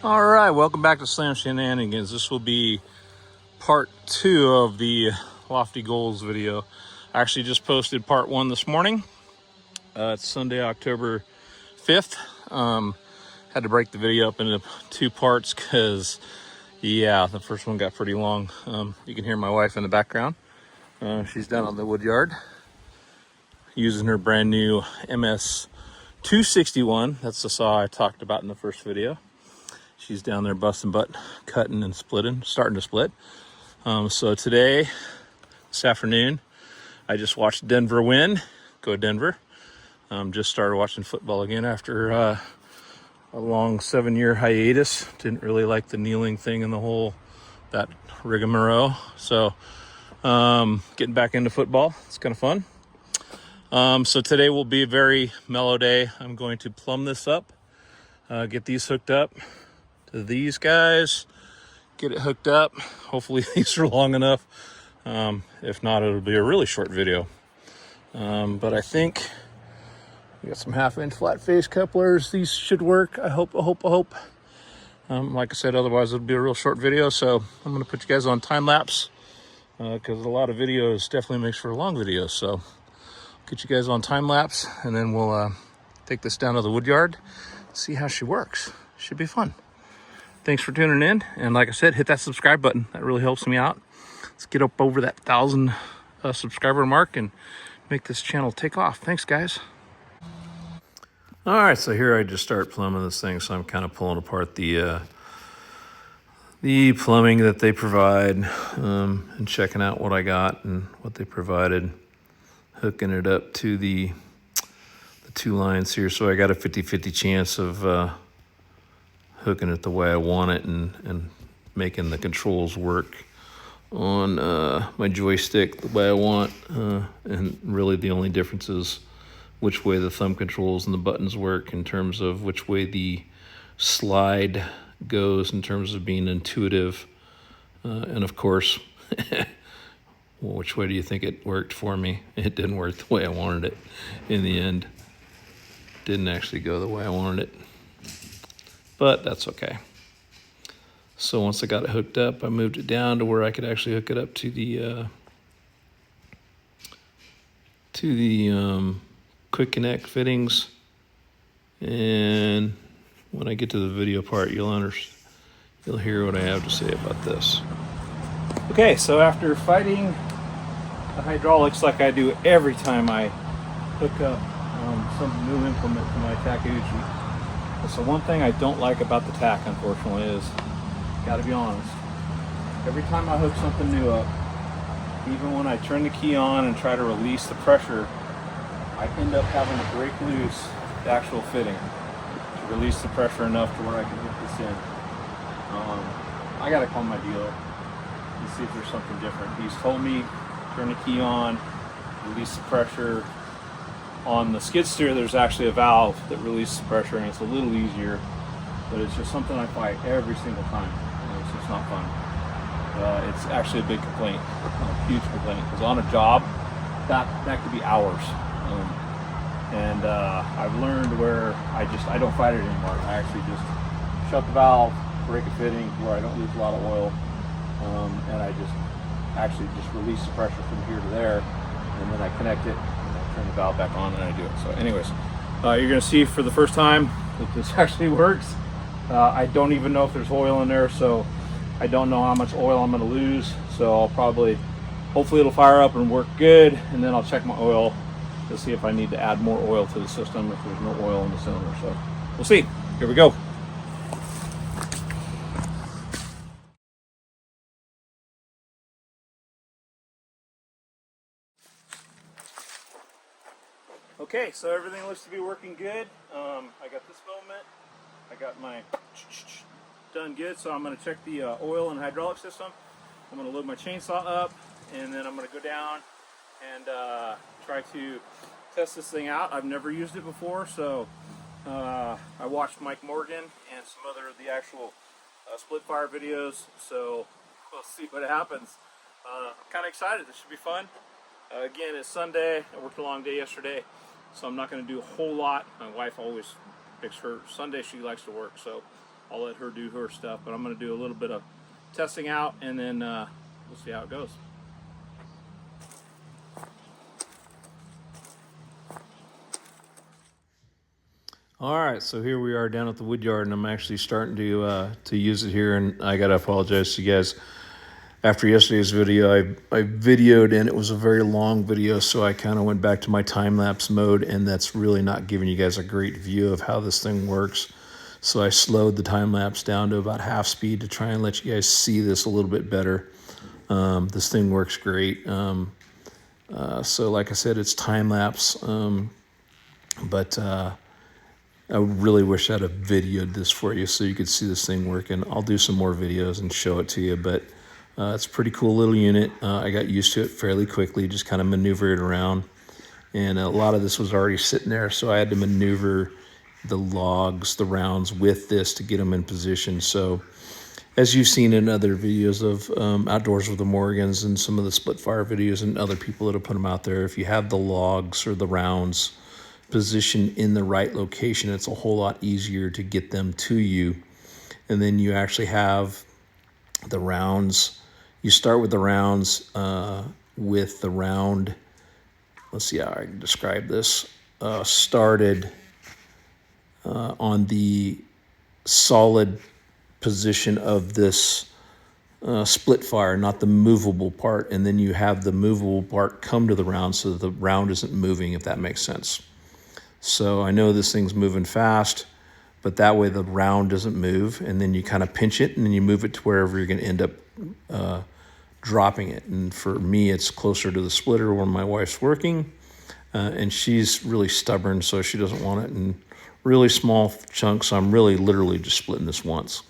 All right, welcome back to Slam Shenanigans. This will be part 2 of the Lofty Goals video. I actually just posted part 1 this morning. It's Sunday, October 5th. Had to break the video up into 2 parts because, yeah, the first one got pretty long. You can hear my wife in the background. She's down on the wood yard using her brand new MS 261. That's the saw I talked about in the first video. She's down there busting butt, cutting and splitting, starting to split. So today, this afternoon, I just watched Denver win. Go Denver. Just started watching football again after a long 7-year hiatus. Didn't really like the kneeling thing and that rigmarole. So getting back into football. It's kind of fun. So today will be a very mellow day. I'm going to plumb this up, get these hooked up to these guys, get it hooked up. Hopefully these are long enough. If not, it'll be a really short video. But I think we got some 1/2-inch flat face couplers. These should work. I hope. Like I said, otherwise it'll be a real short video. So I'm going to put you guys on time lapse because a lot of videos definitely makes for a long video. So get you guys on time lapse, and then we'll take this down to the wood yard, see how she works. Should be fun. Thanks for tuning in, and like I said, hit that subscribe button. That really helps me out. Let's get up over that 1,000 subscriber mark and make this channel take off. Thanks, guys. All right, so here I just start plumbing this thing. So I'm kind of pulling apart the plumbing that they provide, and checking out what I got and what they provided, hooking it up to the 2 lines here. So I got a 50-50 chance of hooking it the way I want it and making the controls work on my joystick the way I want. And really the only difference is which way the thumb controls and the buttons work in terms of which way the slide goes in terms of being intuitive. And of course, well, which way do you think it worked for me? It didn't work the way I wanted it in the end. Didn't actually go the way I wanted it. But that's okay. So once I got it hooked up, I moved it down to where I could actually hook it up to the quick connect fittings. And when I get to the video part, you'll hear what I have to say about this. Okay, so after fighting the hydraulics like I do every time I hook up some new implement to my Takeuchi. So one thing I don't like about the tack, unfortunately, is, gotta be honest, every time I hook something new up, even when I turn the key on and try to release the pressure, I end up having to break loose the actual fitting to release the pressure enough to where I can hook this in. I gotta call my dealer and see if there's something different. He's told me, turn the key on, release the pressure. On the skid steer, there's actually a valve that releases pressure, and it's a little easier, but it's just something I fight every single time. It's just not fun. It's actually a big complaint, a huge complaint, because on a job, that could be hours. And I've learned where I don't fight it anymore. I actually just shut the valve, break a fitting where I don't lose a lot of oil, and I just actually release the pressure from here to there, and then I connect it, turn the valve back on, and I do it. So anyways, you're going to see for the first time that this actually works. I don't even know if there's oil in there, so I don't know how much oil I'm going to lose. So hopefully it'll fire up and work good, and then I'll check my oil to see if I need to add more oil to the system if there's no oil in the cylinder. So we'll see. Here we go. Okay, so everything looks to be working good. I got this filament. I got my done good, so I'm going to check the oil and hydraulic system. I'm going to load my chainsaw up, and then I'm going to go down and try to test this thing out. I've never used it before, so I watched Mike Morgan and some other of the actual split fire videos, so we'll see what happens. I'm kind of excited. This should be fun. Again, it's Sunday. I worked a long day yesterday, so I'm not going to do a whole lot. My wife always picks her Sunday. She likes to work, so I'll let her do her stuff, but I'm going to do a little bit of testing out, and then we'll see how it goes. All right, so here we are down at the wood yard, and I'm actually starting to use it here, and I gotta apologize to you guys. After yesterday's video, I videoed, and it was a very long video, so I kind of went back to my time-lapse mode, and that's really not giving you guys a great view of how this thing works. So I slowed the time-lapse down to about half speed to try and let you guys see this a little bit better. This thing works great. So like I said, it's time-lapse, but I really wish I'd have videoed this for you so you could see this thing working. I'll do some more videos and show it to you, but it's a pretty cool little unit. I got used to it fairly quickly, just kind of maneuver it around. And a lot of this was already sitting there, so I had to maneuver the logs, the rounds with this to get them in position. So as you've seen in other videos of Outdoors with the Morgans and some of the split fire videos and other people that have put them out there, if you have the logs or the rounds position in the right location, it's a whole lot easier to get them to you. And then you actually have the rounds. You start with the rounds with the round, let's see how I can describe this, started on the solid position of this split fire, not the movable part, and then you have the movable part come to the round so that the round isn't moving, if that makes sense. So I know this thing's moving fast, but that way the round doesn't move, and then you kind of pinch it, and then you move it to wherever you're going to end up dropping it. And for me, it's closer to the splitter where my wife's working, and she's really stubborn, so she doesn't want it in really small chunks. I'm really literally just splitting this once.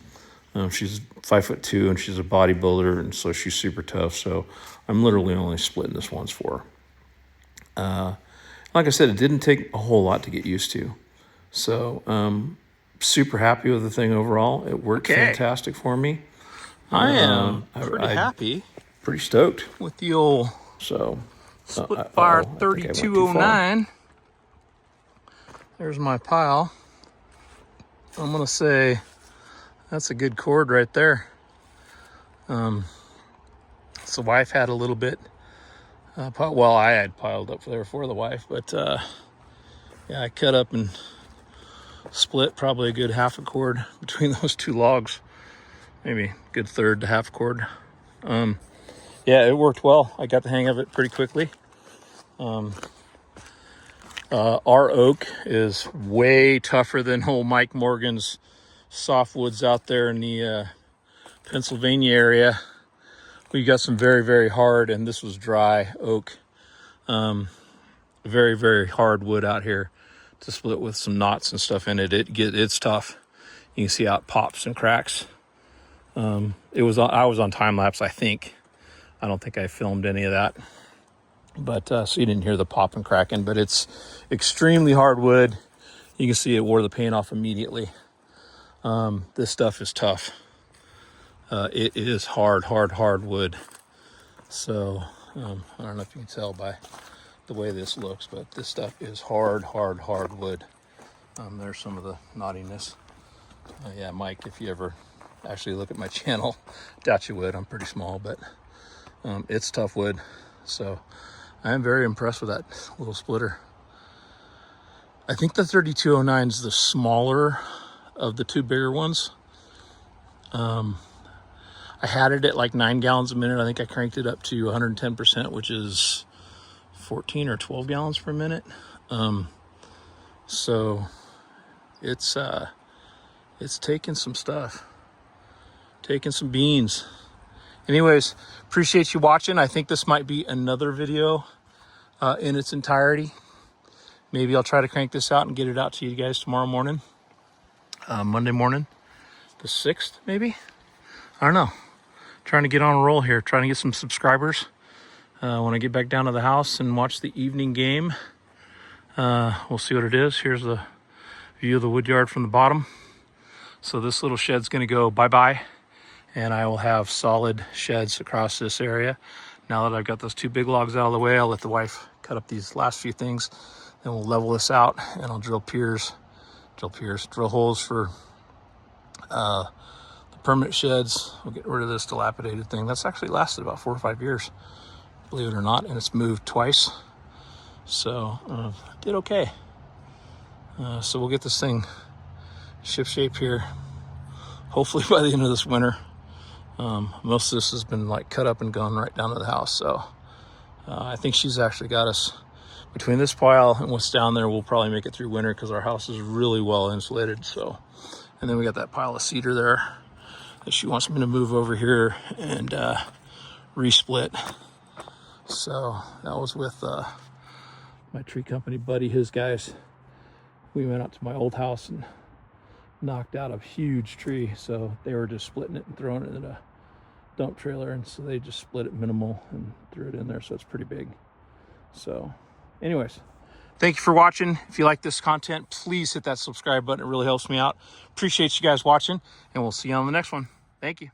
She's 5'2", and she's a bodybuilder, and so she's super tough, so I'm literally only splitting this once for her. Like I said, it didn't take a whole lot to get used to. So super happy with the thing overall. It worked fantastic for me. I am pretty happy. Pretty stoked. With the old split fire 3209. There's my pile. I'm going to say that's a good cord right there. So the wife had a little bit. Well, I had piled up there for the wife, but yeah, I cut up and split probably a good half a cord between those two logs, maybe a good third to half a cord. Yeah, it worked well. I got the hang of it pretty quickly. Our oak is way tougher than old Mike Morgan's softwoods out there in the Pennsylvania area. We got some very, very hard, and this was dry oak. Very, very hard wood out here to split with some knots and stuff in it. It's tough. You can see how it pops and cracks. I was on time lapse, I think. I don't think I filmed any of that, but so you didn't hear the pop and cracking. But it's extremely hard wood. You can see it wore the paint off immediately. This stuff is tough. It is hard wood. So I don't know if you can tell by the way this looks, but this stuff is hard wood. There's some of the knottiness. Yeah, Mike, if you ever actually look at my channel, doubt you would. I'm pretty small, but it's tough wood. So I am very impressed with that little splitter. I think the 3209 is the smaller of the two bigger ones. I had it at like 9 gallons a minute. I think I cranked it up to 110%, which is 14 or 12 gallons per minute. So it's taking some stuff, taking some beans. Anyways, appreciate you watching. I think this might be another video in its entirety. Maybe I'll try to crank this out and get it out to you guys tomorrow morning, Monday morning, the 6th, maybe. I don't know. Trying to get on a roll here, trying to get some subscribers. When I get back down to the house and watch the evening game, we'll see what it is. Here's the view of the wood yard from the bottom. So this little shed's gonna go bye-bye, and I will have solid sheds across this area. Now that I've got those two big logs out of the way, I'll let the wife cut up these last few things, then we'll level this out, and I'll drill holes for The permanent sheds, we'll get rid of this dilapidated thing. That's actually lasted about 4 or 5 years, believe it or not, and it's moved twice. So did okay. So we'll get this thing ship shape here, hopefully by the end of this winter. Most of this has been like cut up and gone right down to the house. So I think she's actually got us between this pile and what's down there. We'll probably make it through winter because our house is really well insulated. So, and then we got that pile of cedar there that she wants me to move over here and resplit. So that was with my tree company buddy, his guys. We went out to my old house and knocked out a huge tree. So they were just splitting it and throwing it in a dump trailer, and so they just split it minimal and threw it in there, so it's pretty big. So anyways, thank you for watching. If you like this content, please hit that subscribe button. It really helps me out. Appreciate you guys watching, and we'll see you on the next one. Thank you.